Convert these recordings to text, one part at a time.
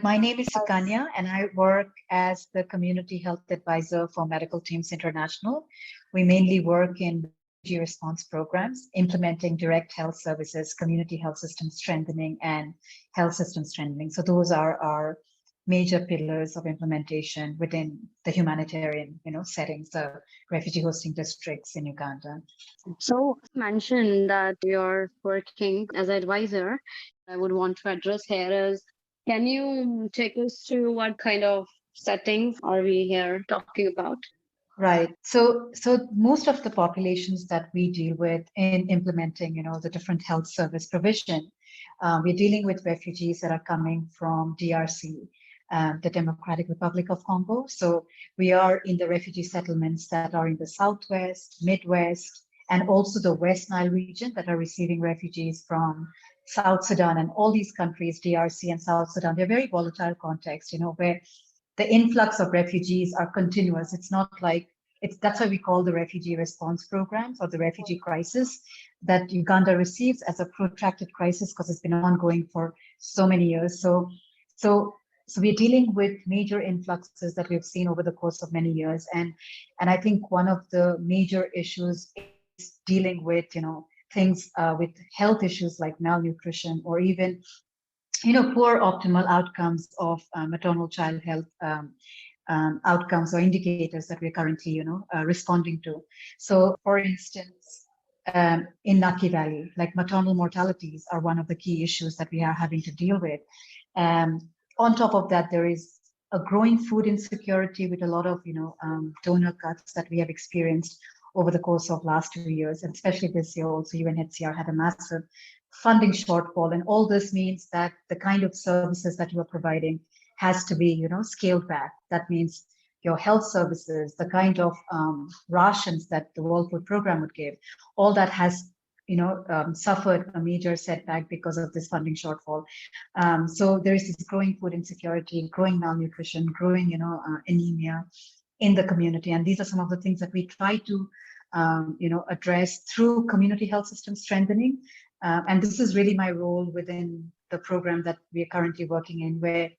My name is Sukanya, and I work as the Community Health Advisor for Medical Teams International. We mainly work in refugee response programs, implementing direct health services, community health system strengthening, and health system strengthening. So those are our major pillars of implementation within the humanitarian, settings, the refugee hosting districts in Uganda. So, mentioned that you're working as an advisor. I would want to address here is can you take us through what kind of settings are we here talking about? Right. So most of the populations that we deal with in implementing, the different health service provision, we're dealing with refugees that are coming from DRC, the Democratic Republic of Congo. So we are in the refugee settlements that are in the Southwest, Midwest, and also the West Nile region that are receiving refugees from South Sudan and all these countries, DRC and South Sudan. They're very volatile contexts, where the influx of refugees are continuous. It's not like that's why we call the refugee response programs or the refugee crisis that Uganda receives as a protracted crisis because it's been ongoing for so many years. So we're dealing with major influxes that we've seen over the course of many years. And I think one of the major issues is dealing with, things with health issues like malnutrition or even poor optimal outcomes of maternal child health outcomes or indicators that we're currently, responding to. So, for instance, in Naki Valley, like maternal mortalities are one of the key issues that we are having to deal with. On top of that, there is a growing food insecurity with a lot of, donor cuts that we have experienced over the course of last 2 years, and especially this year also UNHCR had a massive funding shortfall. And all this means that the kind of services that you are providing has to be, scaled back. That means your health services, the kind of rations that the World Food Program would give, all that has, suffered a major setback because of this funding shortfall. So there is this growing food insecurity, growing malnutrition, growing, anemia in the community. And these are some of the things that we try to, address through community health system strengthening. And this is really my role within the program that we are currently working in, where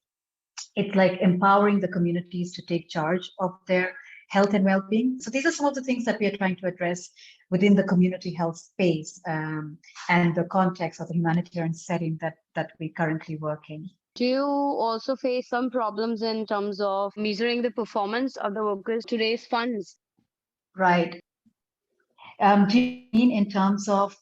it's like empowering the communities to take charge of their health and well-being. So these are some of the things that we are trying to address within the community health space and the context of the humanitarian setting that we currently work in. Do you also face some problems in terms of measuring the performance of the workers to raise funds? Right. Do you mean in terms of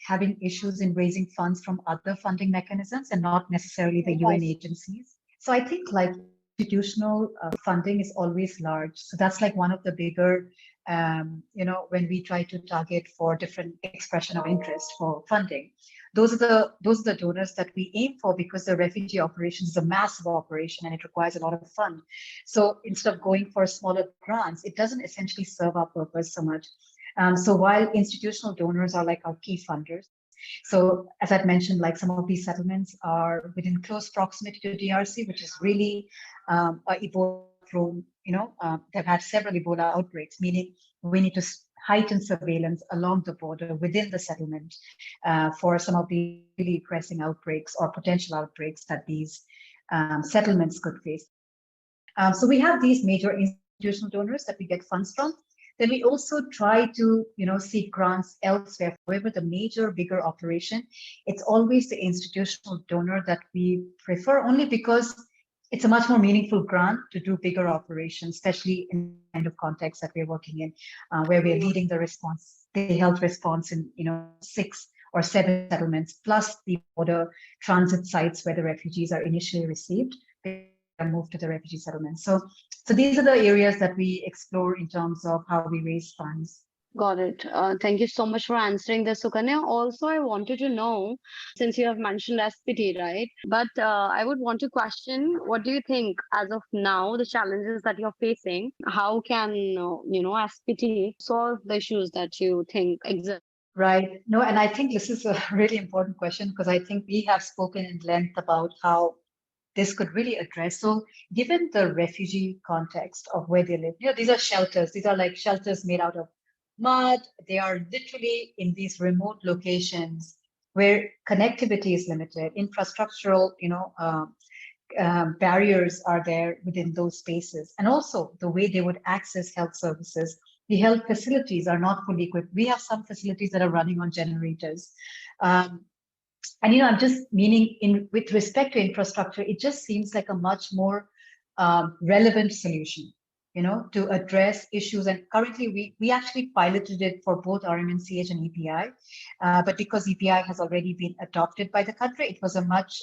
having issues in raising funds from other funding mechanisms and not necessarily the UN Yes. agencies? So I think like institutional funding is always large. So that's like one of the bigger, when we try to target for different expression of interest for funding. Those are the donors that we aim for because the refugee operation is a massive operation and it requires a lot of fund. So instead of going for smaller grants, it doesn't essentially serve our purpose so much. So while institutional donors are like our key funders, so as I've mentioned, like some of these settlements are within close proximity to DRC, which is really a Ebola prone, they've had several Ebola outbreaks, meaning we need to heighten surveillance along the border within the settlement for some of the really pressing outbreaks or potential outbreaks that these settlements could face. So we have these major institutional donors that we get funds from. Then we also try to, seek grants elsewhere. However, the major, bigger operation, it's always the institutional donor that we prefer only because it's a much more meaningful grant to do bigger operations, especially in the kind of context that we're working in, where we're leading the response, the health response in, 6 or 7 settlements, plus the border transit sites where the refugees are initially received. And moved to the refugee settlement. So these are the areas that we explore in terms of how we raise funds. Got it. Thank you so much for answering this, Sukanya. Also, I wanted to know, since you have mentioned SPT, right? But I would want to question, what do you think as of now, the challenges that you're facing? How can, SPT solve the issues that you think exist? Right. No, and I think this is a really important question because I think we have spoken in length about how this could really address. So given the refugee context of where they live, these are shelters. These are like shelters made out of mud. They are literally in these remote locations where connectivity is limited, infrastructural, barriers are there within those spaces, and also the way they would access health services. The health facilities are not fully equipped. We have some facilities that are running on generators. And I'm just meaning with respect to infrastructure, it just seems like a much more relevant solution, to address issues. And currently, we actually piloted it for both RMNCH and EPI, but because EPI has already been adopted by the country, it was a much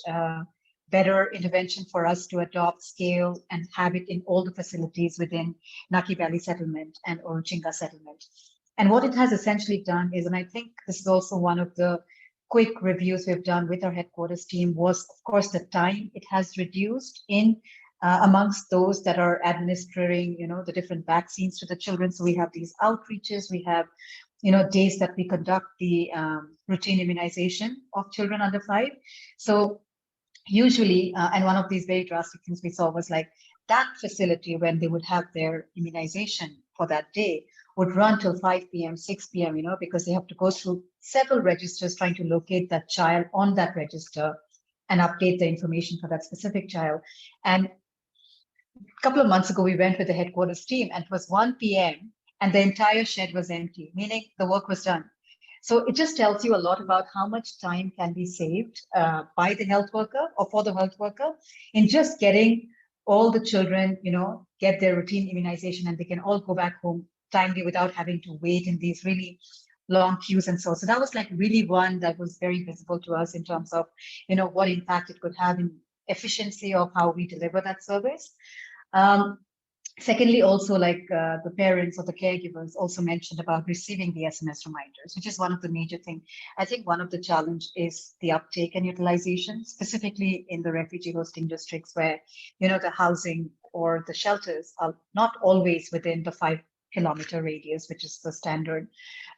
better intervention for us to adopt, scale, and have it in all the facilities within Naki Valley settlement and Orchinga settlement. And what it has essentially done is, and I think this is also one of the quick reviews we've done with our headquarters team, was, of course, the time it has reduced in amongst those that are administering, the different vaccines to the children. So we have these outreaches, we have, days that we conduct the routine immunization of children under 5. So usually, and one of these very drastic things we saw was like that facility, when they would have their immunization for that day, would run till 5 p.m., 6 p.m., because they have to go through several registers trying to locate that child on that register and update the information for that specific child. And a couple of months ago, we went with the headquarters team, and it was 1 p.m. and the entire shed was empty, meaning the work was done. So it just tells you a lot about how much time can be saved by the health worker or for the health worker in just getting all the children, get their routine immunization, and they can all go back home timely without having to wait in these really long queues and so. So that was like really one that was very visible to us in terms of, what impact it could have in efficiency of how we deliver that service. Secondly, also like the parents or the caregivers also mentioned about receiving the SMS reminders, which is one of the major things. I think one of the challenge is the uptake and utilization, specifically in the refugee hosting districts where, the housing or the shelters are not always within the 5-kilometer radius, which is the standard,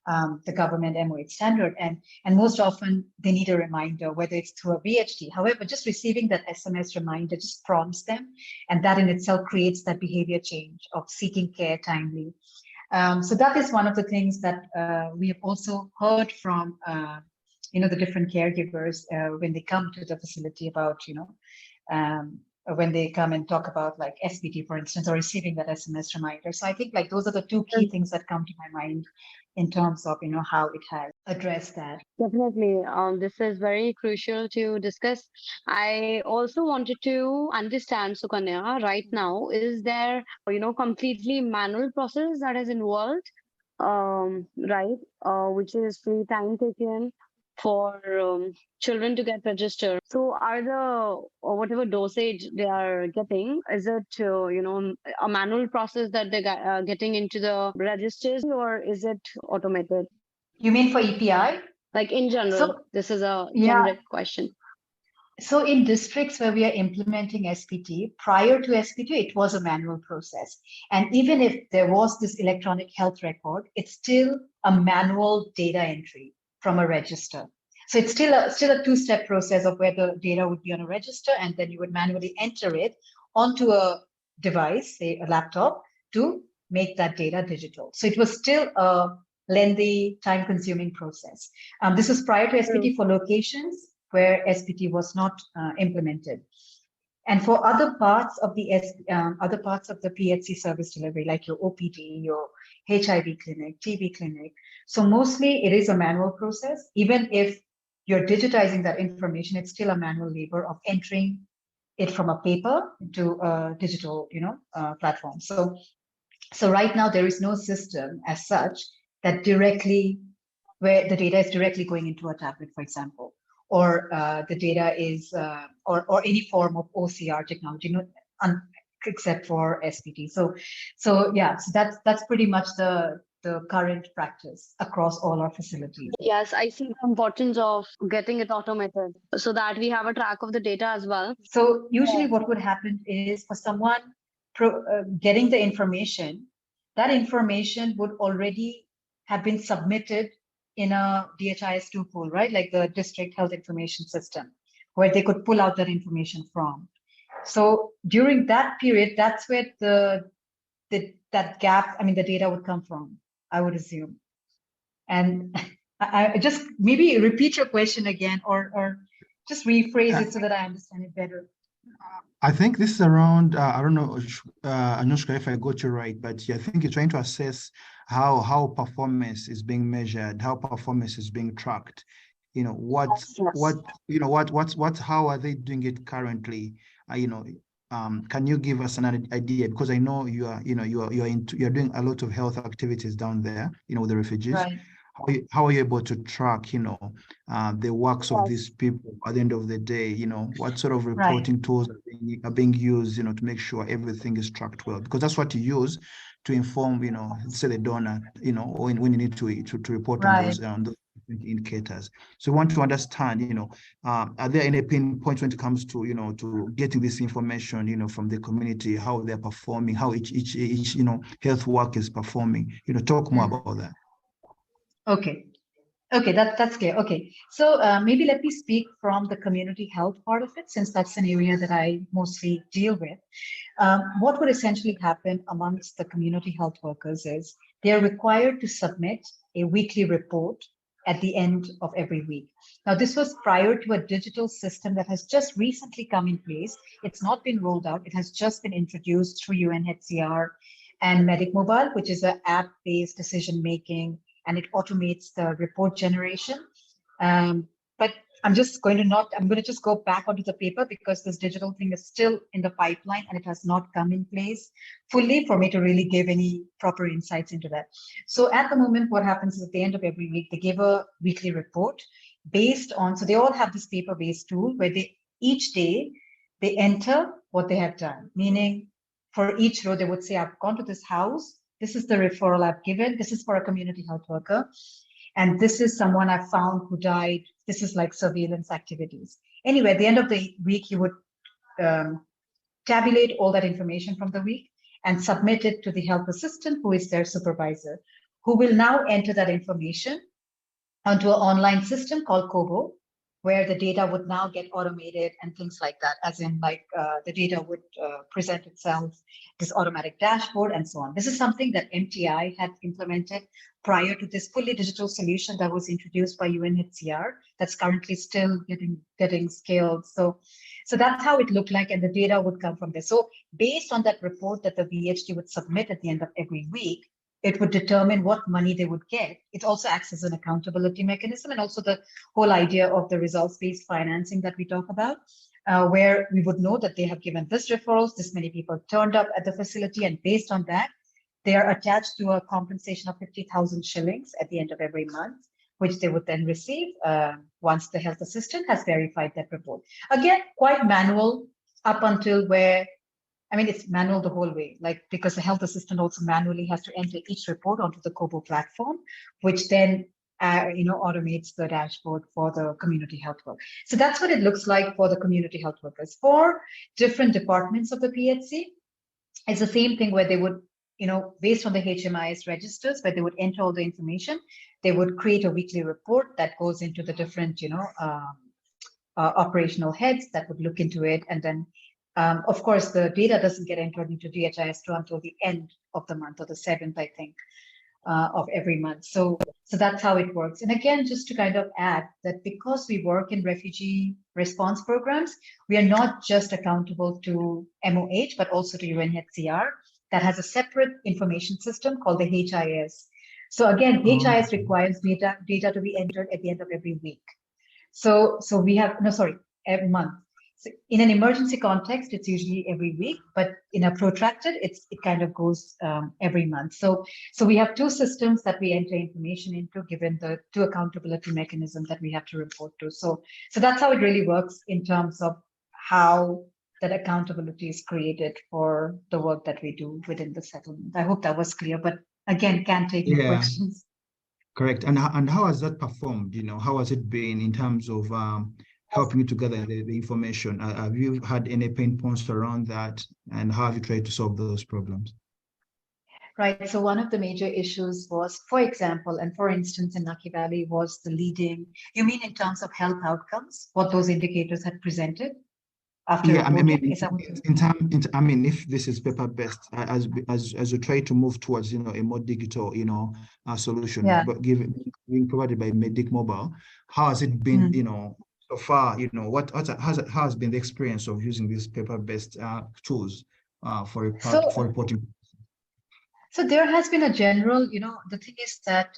the government MOH standard. And most often they need a reminder, whether it's through a VHD. However, just receiving that SMS reminder just prompts them. And that in itself creates that behavior change of seeking care timely. So that is one of the things that we have also heard from, the different caregivers when they come to the facility about, when they come and talk about like SPT, for instance, or receiving that SMS reminder. So I think like those are the two key things that come to my mind in terms of, how it has addressed that. Definitely. This is very crucial to discuss. I also wanted to understand, Sukanya, right now, is there, completely manual process that is involved, right, which is pretty time taken for children to get registered. So are the whatever dosage they are getting, is it a manual process that they getting into the registers, or is it automated? You mean for EPI? Like in general, So, this is a yeah. generic question. So in districts where we are implementing SPT, prior to SPT, it was a manual process. And even if there was this electronic health record, it's still a manual data entry from a register. So it's still a two-step process of where the data would be on a register, and then you would manually enter it onto a device, say a laptop, to make that data digital. So it was still a lengthy, time-consuming process. This was prior to SPT for locations where SPT was not implemented. And for other parts of the PHC service delivery, like your OPD, your HIV clinic, TB clinic, so mostly it is a manual process. Even if you're digitizing that information, it's still a manual labor of entering it from a paper to a digital, platform. So right now there is no system as such that directly, where the data is directly going into a tablet, for example, or the data is, or any form of OCR technology, except for SPT. So that's pretty much the current practice across all our facilities. Yes, I see the importance of getting it automated so that we have a track of the data as well. So usually what would happen is for someone getting the information, that information would already have been submitted in a DHIS2 pool, right? Like the district health information system, where they could pull out that information from. So during that period, that's where that gap, the data would come from, I would assume. And I just maybe repeat your question again, or just rephrase it so that I understand it better. I think this is around, I don't know, I'm not sure if I got you right, but yeah, I think you're trying to assess how performance is being measured, how performance is being tracked. You know, Yes. how are they doing it currently? Can you give us an idea? Because I know you're doing a lot of health activities down there, with the refugees. Right. How are you able to track, the works of these Yes. people at the end of the day? What sort of Right. reporting tools are being used, to make sure everything is tracked well? Because that's what you use to inform, say the donor, when you need to report on Right. those indicators. So we want to understand, are there any pain points when it comes to, to getting this information, from the community, how they're performing, how each health work is performing? Talk more Mm. about that. Okay. Okay, that's clear. Okay, so maybe let me speak from the community health part of it, since that's an area that I mostly deal with. What would essentially happen amongst the community health workers is they are required to submit a weekly report at the end of every week. Now, this was prior to a digital system that has just recently come in place. It's not been rolled out. It has just been introduced through UNHCR and Medic Mobile, which is an app-based decision making, and it automates the report generation. But I'm going to just go back onto the paper because this digital thing is still in the pipeline and it has not come in place fully for me to really give any proper insights into that. So at the moment, what happens is at the end of every week, they give a weekly report based on, so they all have this paper-based tool where each day, they enter what they have done, meaning for each row, they would say, I've gone to this house. This is the referral I've given. This is for a community health worker. And this is someone I found who died. This is like surveillance activities. Anyway, at the end of the week, you would tabulate all that information from the week and submit it to the health assistant, who is their supervisor, who will now enter that information onto an online system called Kobo, where the data would now get automated and things like that, as in the data would present itself, this automatic dashboard and so on. This is something that MTI had implemented prior to this fully digital solution that was introduced by UNHCR that's currently still getting scaled. So that's how it looked like, and the data would come from there. So based on that report that the VHD would submit at the end of every week, it would determine what money they would get. It also acts as an accountability mechanism, and also the whole idea of the results-based financing that we talk about, where we would know that they have given this referrals, this many people turned up at the facility, and based on that, they are attached to a compensation of 50,000 shillings at the end of every month, which they would then receive once the health assistant has verified that report. Again, quite manual up until where, I mean, it's manual the whole way, because the health assistant also manually has to enter each report onto the Kobo platform, which then automates the dashboard for the community health work. So that's what it looks like for the community health workers. For different departments of the PHC, it's the same thing where they would, based on the HMIS registers, where they would enter all the information, they would create a weekly report that goes into the different, operational heads that would look into it, and then of course, the data doesn't get entered into DHIS2 until the end of the month, or the 7th, I think, of every month. So that's how it works. And again, just to kind of add that because we work in refugee response programs, we are not just accountable to MOH, but also to UNHCR that has a separate information system called the HIS. So again, HIS requires data to be entered at the end of every week. So we have, every month. So in an emergency context, it's usually every week, but in a protracted, it kind of goes every month. So we have two systems that we enter information into, given the two accountability mechanisms that we have to report to. So that's how it really works in terms of how that accountability is created for the work that we do within the settlement. I hope that was clear, but again, can take your questions. Correct. And how has that performed? How has it been in terms of helping you to gather the information? Have you had any pain points around that, and how have you tried to solve those problems? Right. So one of the major issues was, for example, and for instance, in Naki Valley was the leading, you mean in terms of health outcomes, what those indicators had presented? After if this is paper-based, as you try to move towards, a more digital, solution, but being provided by Medic Mobile, how has it been, so far, how has been the experience of using these paper-based tools for reporting? So there has been a general, the thing is that,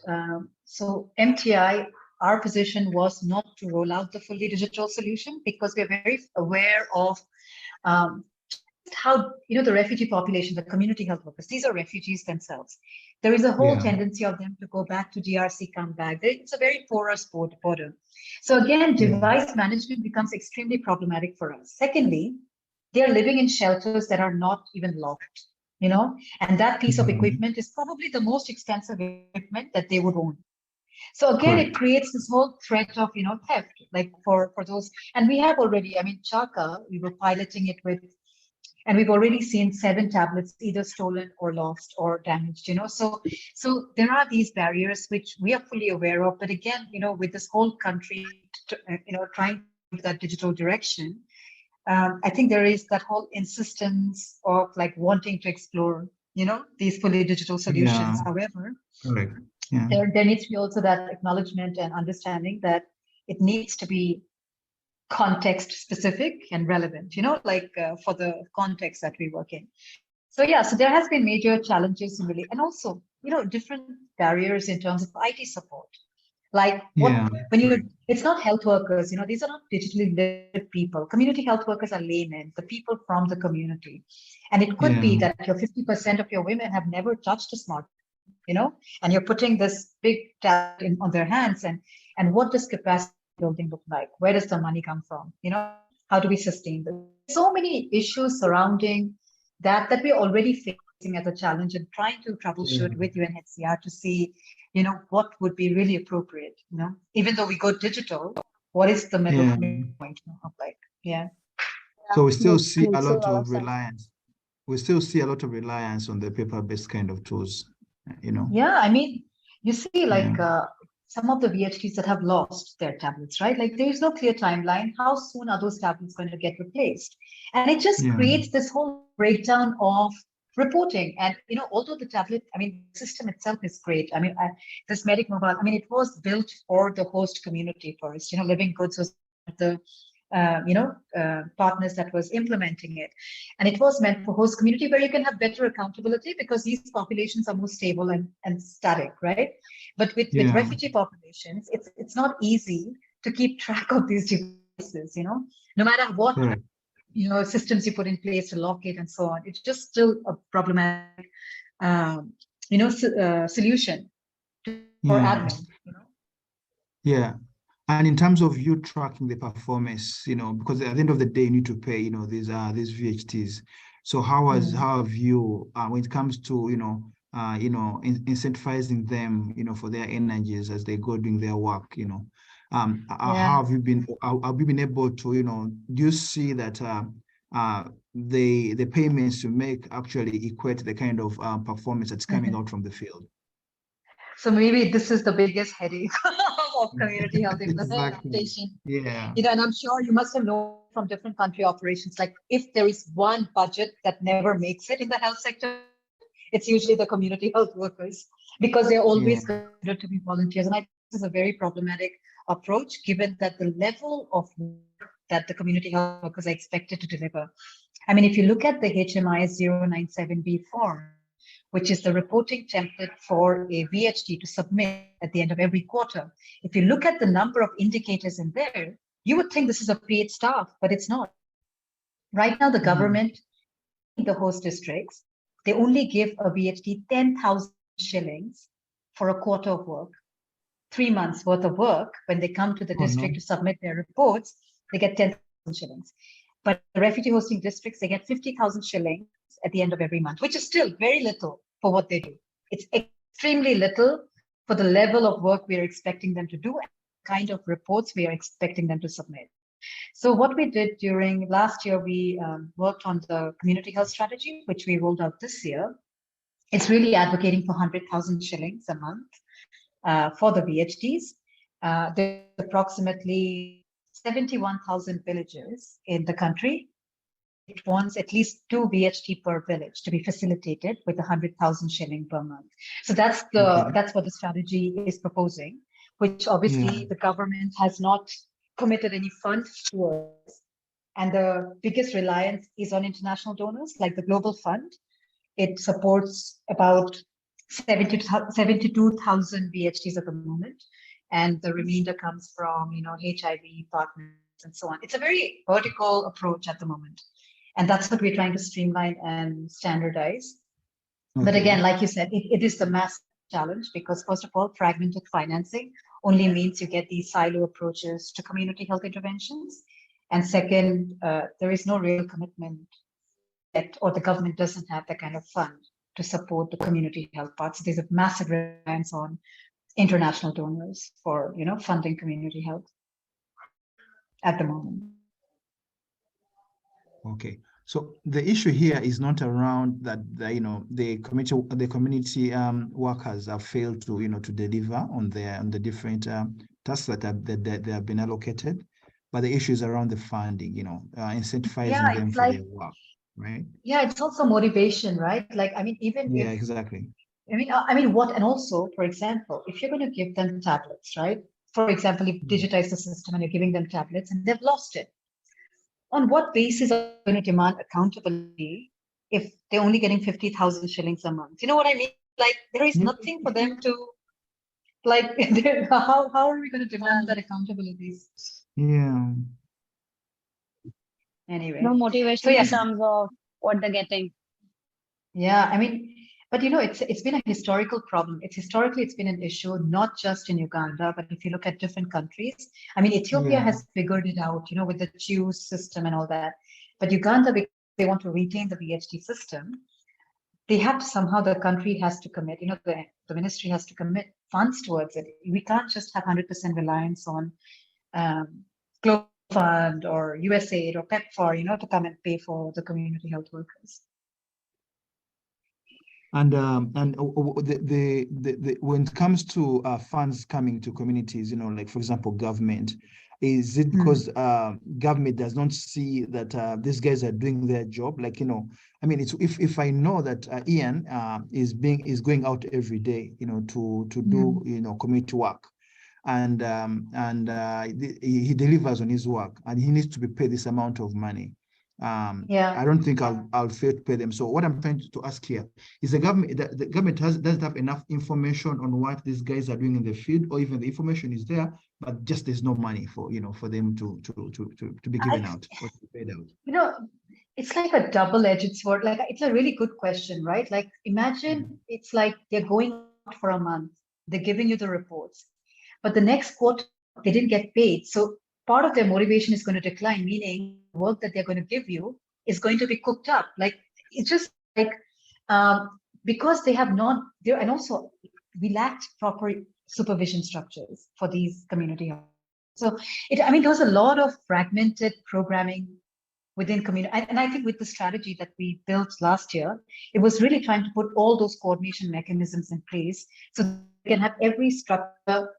so MTI, our position was not to roll out the fully digital solution because we're very aware of how, the refugee population, the community health workers, these are refugees themselves. There is a whole tendency of them to go back to DRC, come back. It's a very porous border. So again, device management becomes extremely problematic for us. Secondly, they are living in shelters that are not even locked, and that piece of equipment is probably the most expensive equipment that they would own. So again, it creates this whole threat of, theft, like for those. And we have already, Chaka, we were piloting it with, and we've already seen 7 tablets either stolen or lost or damaged, So there are these barriers which we are fully aware of. But again, with this whole country, trying to move that digital direction, I think there is that whole insistence of like wanting to explore, these fully digital solutions. However, there needs to be also that acknowledgement and understanding that it needs to be context specific and relevant, for the context that we work in. So there has been major challenges really, and also, different barriers in terms of IT support. Like it's not health workers, these are not digitally literate people. Community health workers are laymen, the people from the community. And it could be that your 50% of your women have never touched a smartphone, and you're putting this big tablet on their hands. And what does capacity building look like? Where does the money come from? How do we sustain this? So many issues surrounding that we're already facing as a challenge and trying to troubleshoot with UNHCR to see, what would be really appropriate, even though we go digital, what is the middle point of So we still see a lot of reliance. We still see a lot of reliance on the paper-based kind of tools, Yeah, you see some of the VHTs that have lost their tablets, right? Like there is no clear timeline. How soon are those tablets going to get replaced? And it just creates this whole breakdown of reporting. And, although the tablet, the system itself is great. This Medic Mobile, it was built for the host community first. Living Goods was the, partners that was implementing it. And it was meant for host community where you can have better accountability because these populations are more stable and static, right? But with refugee populations, it's not easy to keep track of these devices, no matter what systems you put in place to lock it and so on. It's just still a problematic, solution for admin. Yeah. And in terms of you tracking the performance, because at the end of the day, you need to pay, these VHTs. So how have you, when it comes to, incentivizing them, for their energies as they go doing their work, how have you been able to, do you see that the payments you make actually equate the kind of performance that's coming out from the field? So maybe this is the biggest headache of community health implementation. And I'm sure you must have known from different country operations, like if there is one budget that never makes it in the health sector, it's usually the community health workers because they're always considered to be volunteers. And I think this is a very problematic approach, given that the level of work that the community health workers are expected to deliver. If you look at the HMIS 097B form, which is the reporting template for a VHT to submit at the end of every quarter. If you look at the number of indicators in there, you would think this is a paid staff, but it's not. Right now, the government, the host districts, they only give a VHT 10,000 shillings for a quarter of work, 3 months worth of work. When they come to the district to submit their reports, they get 10,000 shillings. But the refugee hosting districts, they get 50,000 shillings at the end of every month, which is still very little for what they do. It's extremely little for the level of work we are expecting them to do and the kind of reports we are expecting them to submit. So what we did during last year, we worked on the community health strategy, which we rolled out this year. It's really advocating for 100,000 shillings a month for the VHTs. There's approximately 71,000 villages in the country. It wants at least 2 VHT per village to be facilitated with 100,000 shilling per month. So that's what the strategy is proposing, which obviously the government has not committed any fund towards. And the biggest reliance is on international donors, like the Global Fund. It supports about 72,000 VHTs at the moment. And the remainder comes from, HIV partners and so on. It's a very vertical approach at the moment. And that's what we're trying to streamline and standardize. Okay. But again, like you said, it is the massive challenge because, first of all, fragmented financing only means you get these silo approaches to community health interventions. And second, there is no real commitment yet, or the government doesn't have that kind of fund to support the community health part. So there's a massive reliance on international donors for, funding community health at the moment. Okay, so the issue here is not around that the community workers have failed to to deliver on the different tasks that they have been allocated, but the issue is around the funding, incentivizing them for their work, right? Yeah, it's also motivation, right? Like, I mean, even if, exactly. I mean, what, and also, for example, if you're going to give them tablets, right? For example, if you digitize the system and you're giving them tablets and they've lost it, on what basis are you going to demand accountability if they're only getting 50,000 shillings a month? You know what I mean? Like, there is nothing for them to, like, how are we going to demand that accountability? Yeah. Anyway. No motivation in terms of what they're getting. Yeah, I mean, but it's been a historical problem. Historically, it's been an issue, not just in Uganda, but if you look at different countries. I mean, Ethiopia has figured it out, with the choose system and all that. But Uganda, because they want to retain the VHT system, they have to somehow, the country has to commit, the ministry has to commit funds towards it. We can't just have 100% reliance on Global Fund or USAID or PEPFAR, to come and pay for the community health workers. And when it comes to funds coming to communities, like for example, government, is it because government does not see that these guys are doing their job? Like, I mean, it's if I know that Ian is going out every day, to do community work, and he delivers on his work, and he needs to be paid this amount of money. I don't think I'll fail to pay them. So what I'm trying to ask here is the government doesn't have enough information on what these guys are doing in the field, or even the information is there, but just there's no money for for them to be given out or to be paid out. It's like a double-edged sword. Like, it's a really good question, right? Like, imagine it's like they're going out for a month, they're giving you the reports, but the next quarter they didn't get paid. So part of their motivation is going to decline, meaning the work that they're going to give you is going to be cooked up. Like, it's just like, because they have not there, and also we lacked proper supervision structures for these community health. So there was a lot of fragmented programming within community. And I think with the strategy that we built last year, it was really trying to put all those coordination mechanisms in place so we can have every structure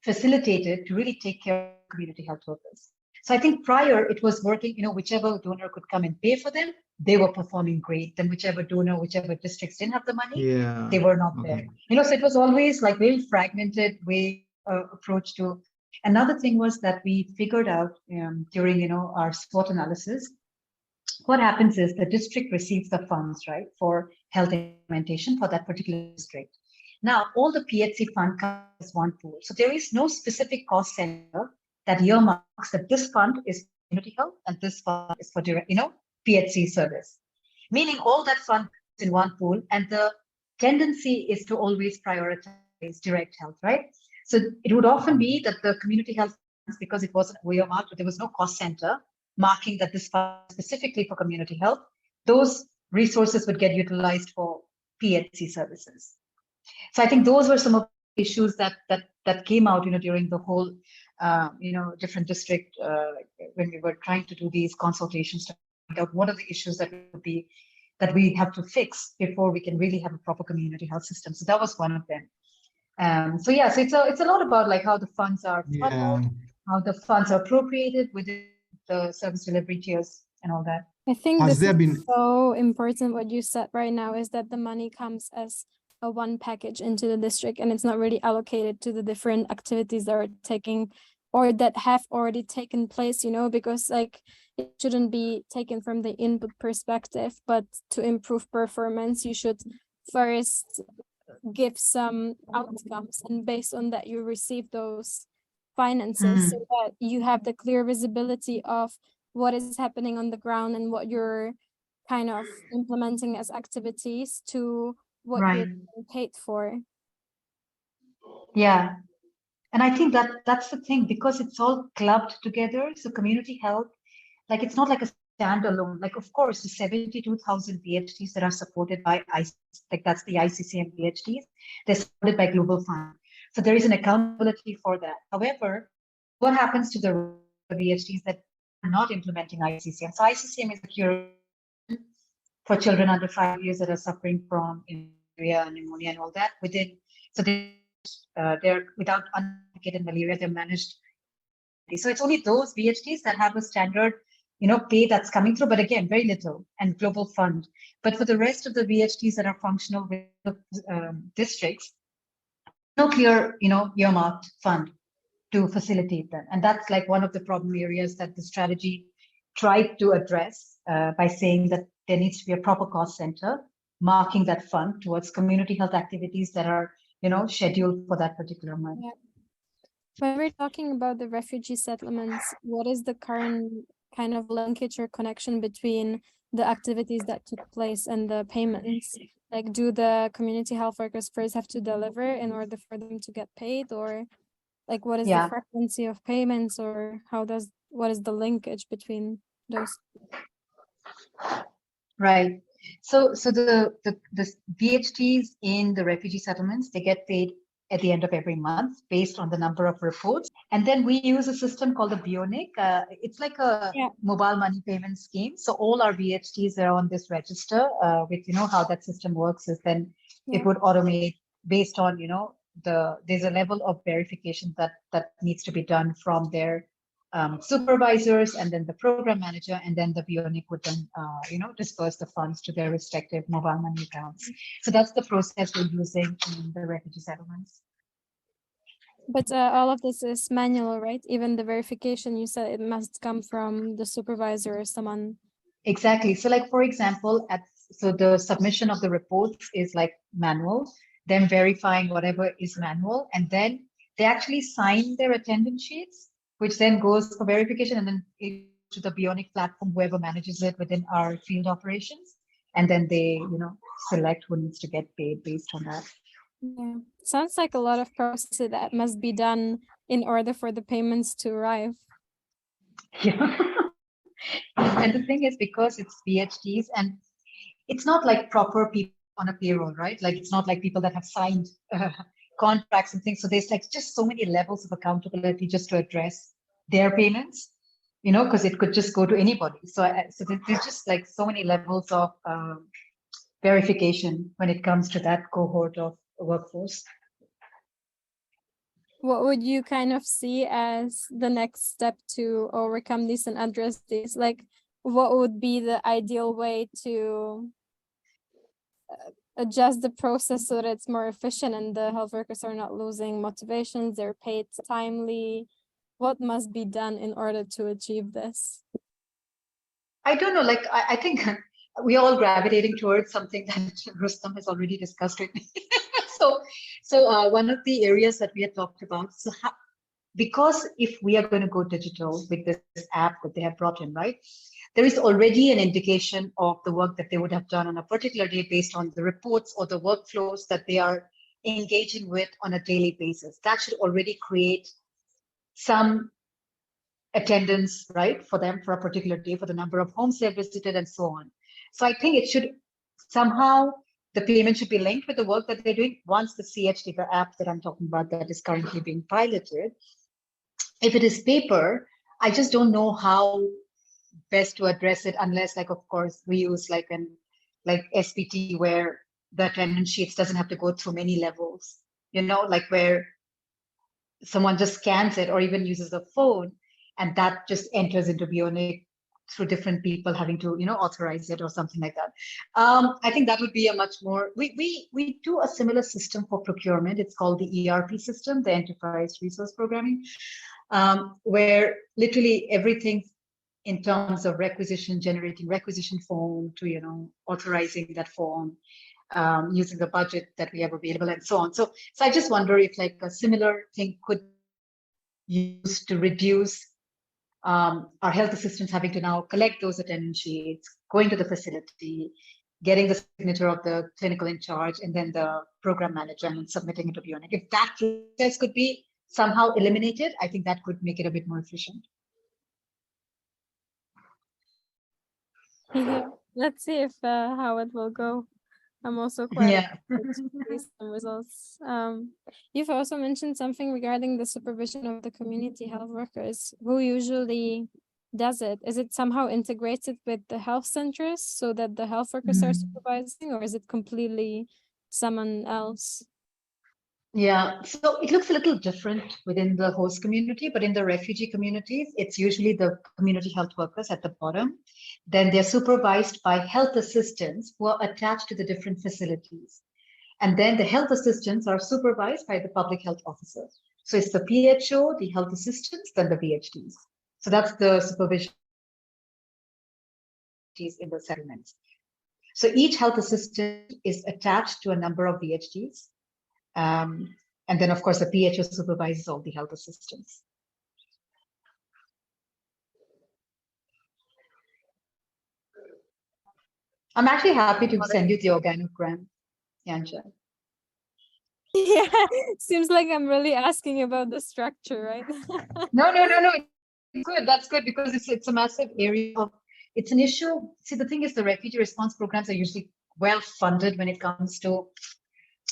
facilitated to really take care of community health workers. So I think prior it was working, whichever donor could come and pay for them, they were performing great. Then whichever districts didn't have the money, they were not there. So it was always like very fragmented way approach to. Another thing was that we figured out during our SWOT analysis, what happens is the district receives the funds, right, for health implementation for that particular district. Now, all the PHC fund comes as one pool. So there is no specific cost center that earmarks that this fund is community health and this fund is for direct, PHC service. Meaning all that fund is in one pool, and the tendency is to always prioritize direct health, right? So it would often be that the community health funds, because it wasn't earmarked, there was no cost center marking that this fund specifically for community health, those resources would get utilized for PHC services. So I think those were some of the issues that came out, during the whole, different district when we were trying to do these consultations to find out what are the issues that we have to fix before we can really have a proper community health system. So that was one of them. So it's a lot about like how the funds are funneled, how the funds are appropriated within the service delivery tiers and all that. I think this is so important. What you said right now is that the money comes as a one package into the district, and it's not really allocated to the different activities that are taking or that have already taken place, you know, because like it shouldn't be taken from the input perspective, but to improve performance, you should first give some outcomes, and based on that, you receive those finances, so that you have the clear visibility of what is happening on the ground and what you're kind of implementing as activities to what you're Right. being paid for. Yeah. And I think that that's the thing, because it's all clubbed together. So community health, like it's not like a standalone. Like, of course, the 72,000 PhDs that are supported by like that's the ICCM PhDs, they're supported by Global Fund. So there is an accountability for that. However, what happens to the PhDs that are not implementing ICCM? So ICCM is a cure for children under 5 years that are suffering from malaria and pneumonia and all that within. So they're without uncomplicated malaria, they're managed. So it's only those PhDs that have a standard, pay that's coming through, but again, very little, and Global Fund. But for the rest of the PhDs that are functional with districts, no clear, earmarked fund to facilitate them. And that's like one of the problem areas that the strategy tried to address by saying that there needs to be a proper cost center marking that fund towards community health activities that are, scheduled for that particular month. Yeah. When we're talking about the refugee settlements, what is the current kind of linkage or connection between the activities that took place and the payments? Like, do the community health workers first have to deliver in order for them to get paid, or like what is the frequency of payments, or what is the linkage between those? Right. So the PhDs in the refugee settlements, they get paid at the end of every month based on the number of reports. And then we use a system called the Bionic. It's like a mobile money payment scheme. So all our PhDs are on this register with, how that system works is then it would automate based on, there's a level of verification that needs to be done from their supervisors, and then the program manager, and then the Bionic would then, disperse the funds to their respective mobile money accounts. So that's the process we're using in the refugee settlements. But all of this is manual, right? Even the verification, you said it must come from the supervisor or someone. Exactly. So like, for example, so the submission of the reports is like manual, them verifying whatever is manual, and then they actually sign their attendance sheets, which then goes for verification, and then to the Bionic platform, whoever manages it within our field operations, and then they, select who needs to get paid based on that. Yeah, sounds like a lot of processes that must be done in order for the payments to arrive. Yeah. And the thing is, because it's PhDs, and it's not like proper people on a payroll, right? Like, it's not like people that have signed contracts and things. So there's like just so many levels of accountability just to address their payments, because it could just go to anybody. So there's just like so many levels of verification when it comes to that cohort of workforce. What would you kind of see as the next step to overcome this and address this? Like, what would be the ideal way to adjust the process so that it's more efficient and the health workers are not losing motivations, they're paid timely? What must be done in order to achieve this? I don't know, like, I think we're all gravitating towards something that Rustam has already discussed with me. So one of the areas that we had talked about, because if we are going to go digital with this app that they have brought in, right, there is already an indication of the work that they would have done on a particular day based on the reports or the workflows that they are engaging with on a daily basis. That should already create some attendance, right, for them for a particular day, for the number of homes they've visited and so on. So I think it should somehow, the payment should be linked with the work that they're doing once the CHD, the app that I'm talking about that is currently being piloted. If it is paper, I just don't know how best to address it, unless, like, of course, we use like SPT, where the attendance sheets doesn't have to go through many levels, like where someone just scans it or even uses a phone, and that just enters into Bionic through different people having to, authorize it or something like that. I think that would be a much more, we do a similar system for procurement. It's called the ERP system, the Enterprise Resource Programming. where literally everything in terms of requisition, generating requisition form to, authorizing that form, using the budget that we have available and so on. So I just wonder if like a similar thing could be used to reduce our health assistants having to now collect those attendance sheets, going to the facility, getting the signature of the clinical in charge, and then the program manager and submitting it to the unit. If that process could be somehow eliminated, I think that could make it a bit more efficient. Yeah, let's see if how it will go. I'm also quite excited to see some results. You've also mentioned something regarding the supervision of the community health workers. Who usually does it? Is it somehow integrated with the health centers so that the health workers are supervising, or is it completely someone else? Yeah, so it looks a little different within the host community, but in the refugee communities, it's usually the community health workers at the bottom. Then they're supervised by health assistants who are attached to the different facilities. And then the health assistants are supervised by the public health officer. So it's the PHO, the health assistants, then the VHDs. So that's the supervision in the settlements. So each health assistant is attached to a number of VHDs. And then, of course, the PHO supervises all the health assistants. I'm actually happy to send you the organogram, Yansha. Yeah, seems like I'm really asking about the structure, right? No. Good. That's good because it's a massive area of, it's an issue. See, the thing is, the refugee response programs are usually well funded when it comes to,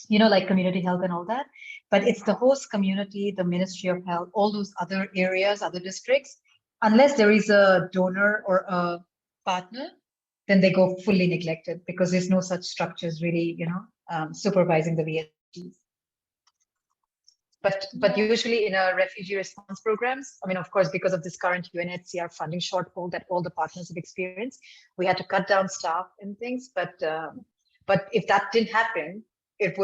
like community health and all that. But it's the host community, the Ministry of Health, all those other areas, other districts, unless there is a donor or a partner, then they go fully neglected because there's no such structures really, supervising the VHGs. But usually in a refugee response programs, I mean, of course, because of this current UNHCR funding shortfall that all the partners have experienced, we had to cut down staff and things. But if that didn't happen, it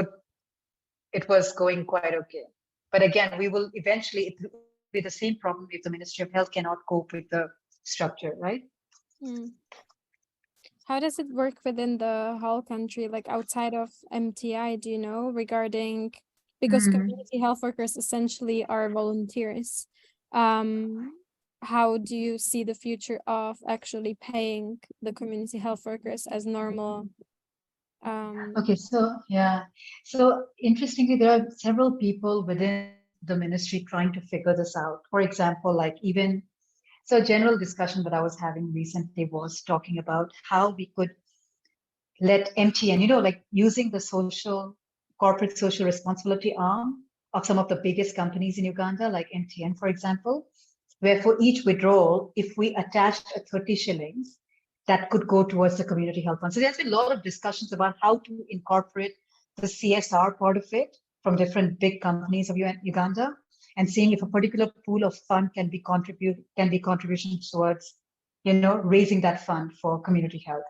was going quite okay. But again, we will eventually, it will be the same problem if the Ministry of Health cannot cope with the structure, right? How does it work within the whole country, like outside of MTI, do you know, regarding, because community health workers essentially are volunteers. How do you see the future of actually paying the community health workers as normal? Okay, so interestingly, there are several people within the ministry trying to figure this out. For example, like so a general discussion that I was having recently was talking about how we could let MTN, like using the corporate social responsibility arm of some of the biggest companies in Uganda, like MTN, for example, where for each withdrawal, if we attached a 30 shillings, that could go towards the community health fund. So there's been a lot of discussions about how to incorporate the CSR part of it from different big companies of Uganda, and seeing if a particular pool of fund can be contributions towards, raising that fund for community health.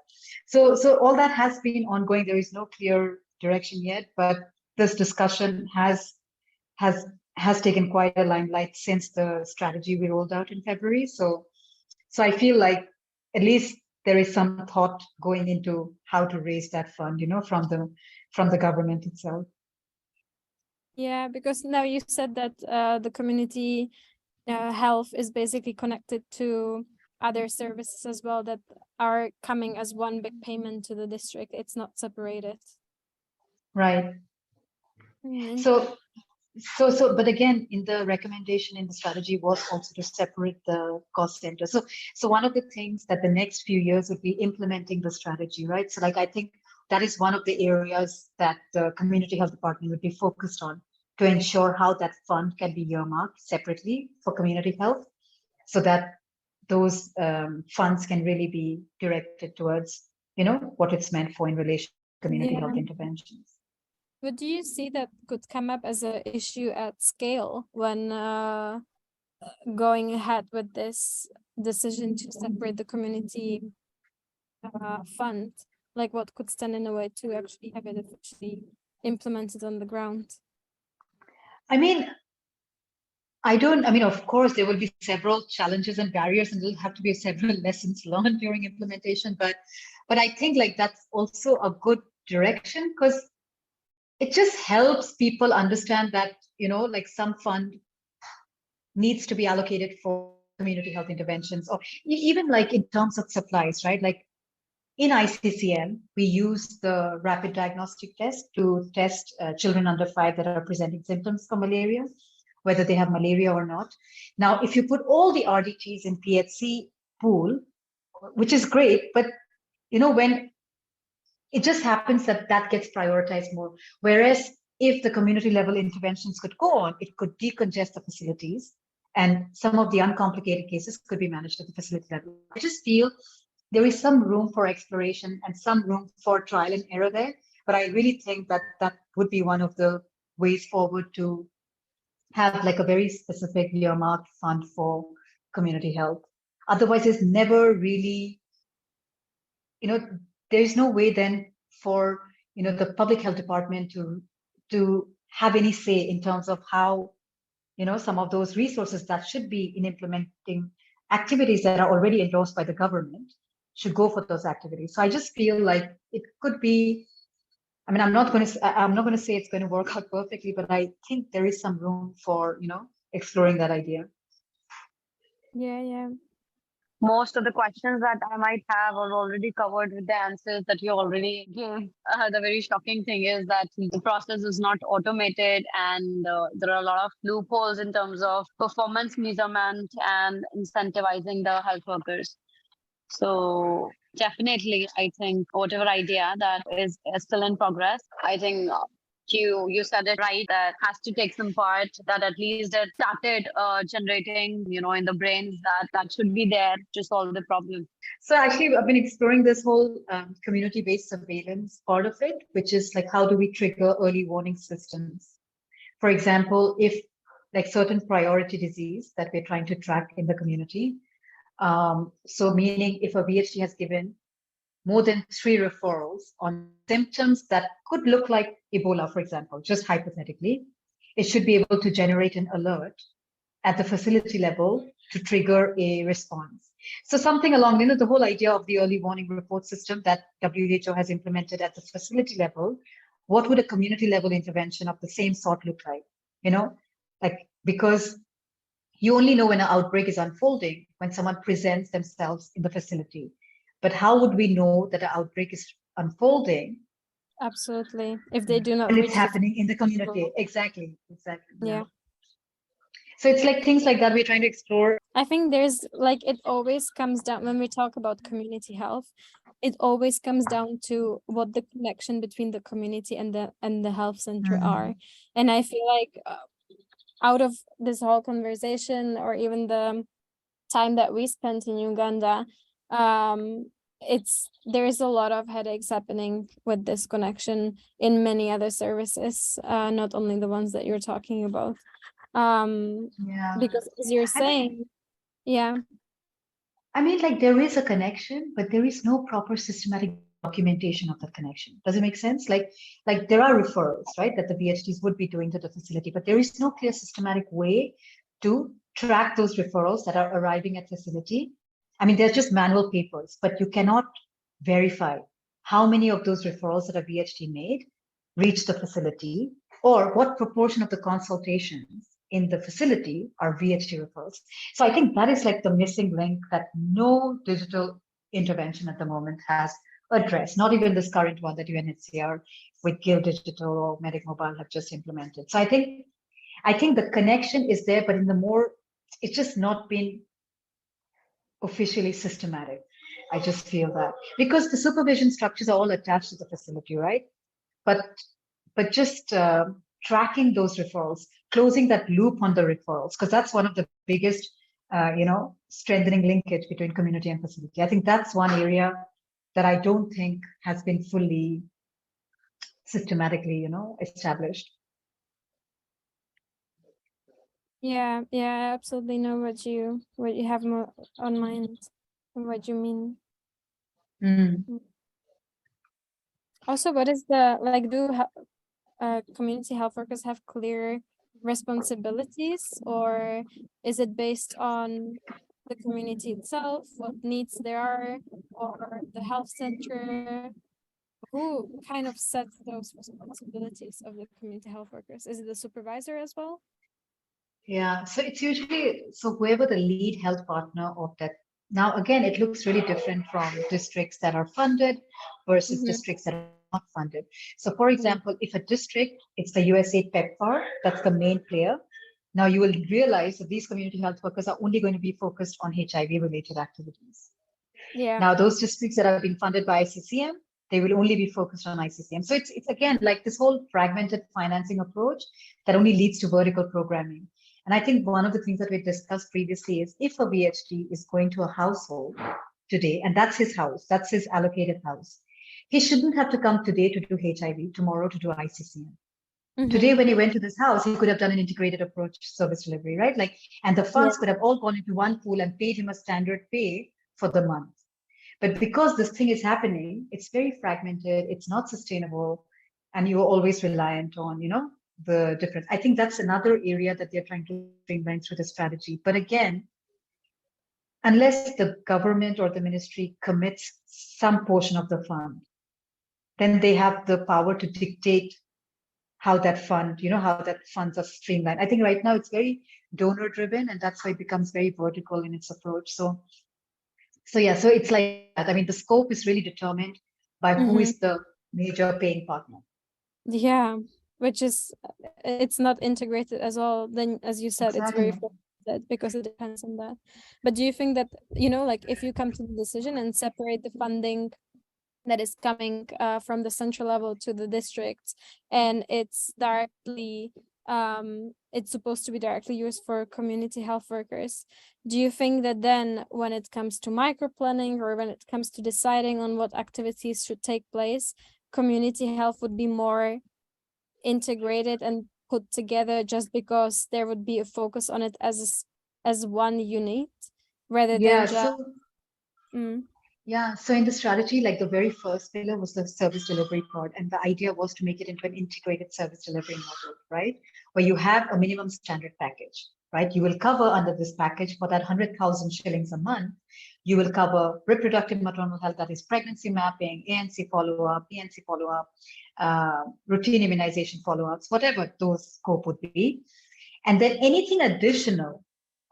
So all that has been ongoing. There is no clear direction yet, but this discussion has taken quite a limelight since the strategy we rolled out in February. So I feel like at least there is some thought going into how to raise that fund, from the government itself. Yeah, because now you said that the community health is basically connected to other services as well that are coming as one big payment to the district. It's not separated. Right. So, but again, in the recommendation in the strategy was also to separate the cost center. So one of the things that the next few years would be implementing the strategy, right? So I think that is one of the areas that the community health department would be focused on, to ensure how that fund can be earmarked separately for community health, so that those funds can really be directed towards, what it's meant for in relation to community health interventions. But do you see that could come up as an issue at scale when going ahead with this decision to separate the community fund? Like, what could stand in the way to actually have it officially implemented on the ground? I mean, I mean, of course, there will be several challenges and barriers, and there'll have to be several lessons learned during implementation. But I think like that's also a good direction, because it just helps people understand that, like some fund needs to be allocated for community health interventions, or even like in terms of supplies, right? Like in ICCM, we use the rapid diagnostic test to test children under 5 that are presenting symptoms for malaria, whether they have malaria or not. Now, if you put all the RDTs in PHC pool, which is great, but when it just happens that that gets prioritized more. Whereas if the community level interventions could go on, it could decongest the facilities, and some of the uncomplicated cases could be managed at the facility level. I just feel there is some room for exploration and some room for trial and error there. But I really think that that would be one of the ways forward, to have like a very specific earmarked fund for community health. Otherwise, it's never really, there is no way then for the public health department to have any say in terms of how some of those resources that should be in implementing activities that are already endorsed by the government should go for those activities. So I just feel like it could be, I mean, I'm not going to say it's going to work out perfectly, but I think there is some room for exploring that idea. Yeah. Most of the questions that I might have are already covered with the answers that you already gave. The very shocking thing is that the process is not automated, and there are a lot of loopholes in terms of performance measurement and incentivizing the health workers. So definitely, I think whatever idea that is still in progress, I think you said it right, that has to take some part, that at least it started generating, in the brains that should be there to solve the problem. So actually, I've been exploring this whole community-based surveillance part of it, which is like, how do we trigger early warning systems? For example, if like certain priority disease that we're trying to track in the community, so meaning if a VHD has given more than 3 referrals on symptoms that could look like Ebola, for example, just hypothetically, it should be able to generate an alert at the facility level to trigger a response. So something along, the whole idea of the early warning report system that WHO has implemented at the facility level, what would a community level intervention of the same sort look like? Because you only know when an outbreak is unfolding when someone presents themselves in the facility. But how would we know that an outbreak is unfolding? Absolutely. If they do not and reach it's happening in the community. Exactly. Yeah. So it's like things like that we're trying to explore. I think there's like, it always comes down, when we talk about community health, it always comes down to what the connection between the community and the health center are. And I feel like out of this whole conversation, or even the time that we spent in Uganda, there is a lot of headaches happening with this connection in many other services, not only the ones that you're talking about. Because as you're saying, I mean, like, there is a connection, but there is no proper systematic documentation of that connection. Does it make sense? Like there are referrals, right, that the VHDs would be doing to the facility, but there is no clear systematic way to track those referrals that are arriving at facility. I mean, they're just manual papers, but you cannot verify how many of those referrals that a VHD made reach the facility, or what proportion of the consultations in the facility are VHD referrals. So I think that is like the missing link that no digital intervention at the moment has addressed, not even this current one that UNHCR with Gill Digital or Medic Mobile have just implemented. So I think the connection is there, but it's just not been officially systematic. I just feel that, because the supervision structures are all attached to the facility, right? But just tracking those referrals, closing that loop on the referrals, because that's one of the biggest, strengthening linkage between community and facility. I think that's one area that I don't think has been fully systematically, established. Yeah, I absolutely know what you have on mind and what you mean. Also, what is the, like, do community health workers have clear responsibilities, or is it based on the community itself, what needs there are, or the health center? Who kind of sets those responsibilities of the community health workers? Is it the supervisor as well? Yeah, so it's usually, so whoever the lead health partner of that. Now, again, it looks really different from districts that are funded versus districts that are not funded. So, for example, if a district, it's the USAID PEPFAR, that's the main player. Now, you will realize that these community health workers are only going to be focused on HIV-related activities. Yeah. Now, those districts that are being funded by ICCM, they will only be focused on ICCM. So it's again like this whole fragmented financing approach that only leads to vertical programming. And I think one of the things that we discussed previously is if a VHD is going to a household today, and that's his house, that's his allocated house, he shouldn't have to come today to do HIV, tomorrow to do ICCM. Today, when he went to this house, he could have done an integrated approach service delivery, right? Like, and the funds could have all gone into one pool and paid him a standard pay for the month. But because this thing is happening, it's very fragmented, it's not sustainable, and you're always reliant on, the difference. I think that's another area that they're trying to streamline through the strategy. But again, unless the government or the ministry commits some portion of the fund, then they have the power to dictate how that fund, how that funds are streamlined. I think right now it's very donor driven, and that's why it becomes very vertical in its approach. So it's like that. I mean, the scope is really determined by who is the major paying partner. Yeah, which is, it's not integrated as well. Then, as you said, Exactly. It's very fragmented because it depends on that. But do you think that, like if you come to the decision and separate the funding that is coming from the central level to the districts, and it's directly it's supposed to be directly used for community health workers, do you think that then when it comes to micro planning or when it comes to deciding on what activities should take place, community health would be more integrated and put together just because there would be a focus on it as one unit rather than just so in the strategy, like the very first pillar was the service delivery part, and the idea was to make it into an integrated service delivery model, right? Where you have a minimum standard package, right? You will cover under this package for that 100,000 shillings a month. You will cover reproductive maternal health, that is pregnancy mapping, ANC follow-up, PNC follow-up, routine immunization follow-ups, whatever those scope would be. And then anything additional,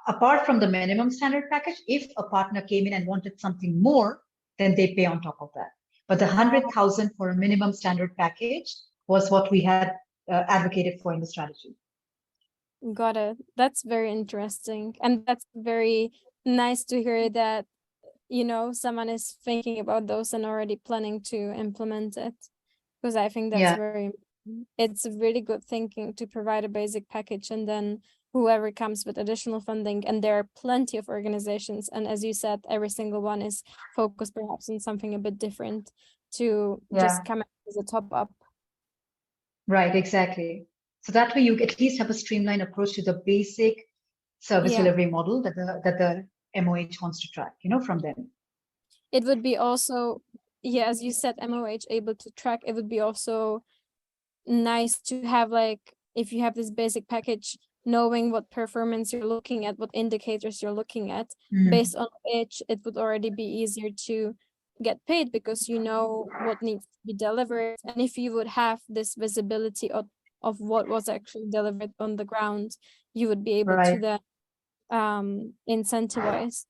apart from the minimum standard package, if a partner came in and wanted something more, then they pay on top of that. But the 100,000 for a minimum standard package was what we had advocated for in the strategy. Got it. That's very interesting. And that's very nice to hear that, someone is thinking about those and already planning to implement it. Because I think that's it's really good thinking to provide a basic package and then whoever comes with additional funding, and there are plenty of organizations, and as you said, every single one is focused perhaps on something a bit different to just come as a top up. Right, exactly. So that way you at least have a streamlined approach to the basic service delivery model that the MOH wants to track, from them. It would be also, as you said, MOH able to track. It would be also nice to have, like, if you have this basic package, knowing what performance you're looking at, what indicators you're looking at, based on which it would already be easier to get paid because you know what needs to be delivered. And if you would have this visibility of what was actually delivered on the ground, you would be able to then incentivize.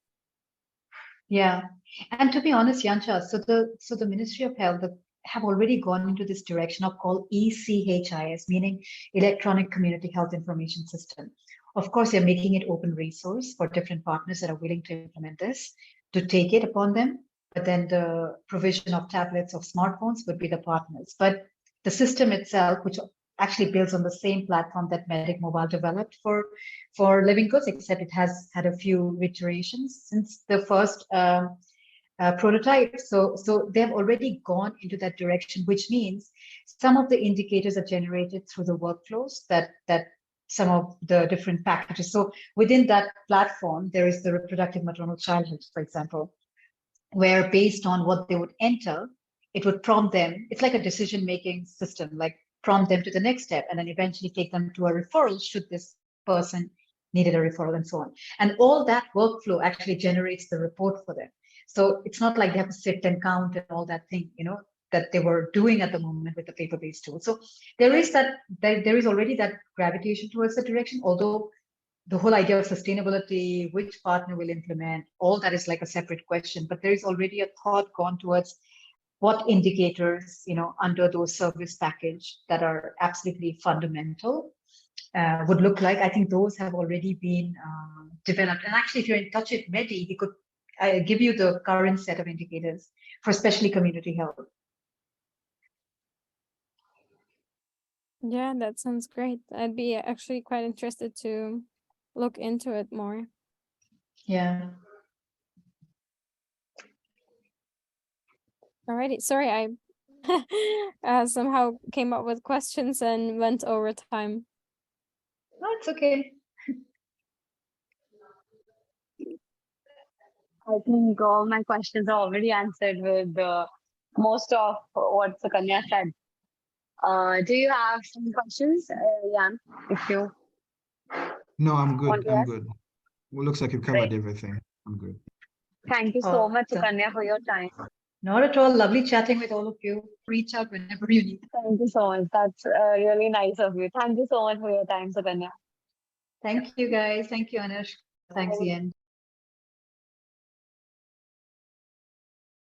Yeah, and to be honest, Yancha, so the Ministry of Health have already gone into this direction of called ECHIS, meaning Electronic Community Health Information System. Of course, they're making it open resource for different partners that are willing to implement this, to take it upon them. But then the provision of tablets, of smartphones would be the partners. But the system itself, which actually builds on the same platform that Medic Mobile developed for Living Goods, except it has had a few iterations since the first prototype. So they've already gone into that direction, which means some of the indicators are generated through the workflows that some of the different packages. So within that platform, there is the reproductive maternal childhood, for example, where based on what they would enter, it would prompt them. It's like a decision-making system, like prompt them to the next step, and then eventually take them to a referral should this person needed a referral and so on. And all that workflow actually generates the report for them. So it's not like they have to sit and count and all that thing, that they were doing at the moment with the paper-based tool. So there is already that gravitation towards the direction, although the whole idea of sustainability, which partner will implement, all that is like a separate question, but there is already a thought gone towards what indicators, under those service package that are absolutely fundamental would look like. I think those have already been developed. And actually, if you're in touch with Medi, he could give you the current set of indicators for especially community health. Yeah, that sounds great. I'd be actually quite interested to look into it more. Yeah. Alrighty, sorry, I somehow came up with questions and went over time. No, it's okay. I think all my questions are already answered with most of what Sukanya said. Do you have some questions, Jan? If you No, I'm good. want to I'm ask? good. Well, looks like you've covered Great. everything. I'm good. Thank you so much, Awesome. Sukanya, for your time. Not at all. Lovely chatting with all of you. Reach out whenever you need. Thank you so much. That's really nice of you. Thank you so much for your time, Sukanya. Thank you, guys. Thank you, Anush. Thanks, Bye. Ian.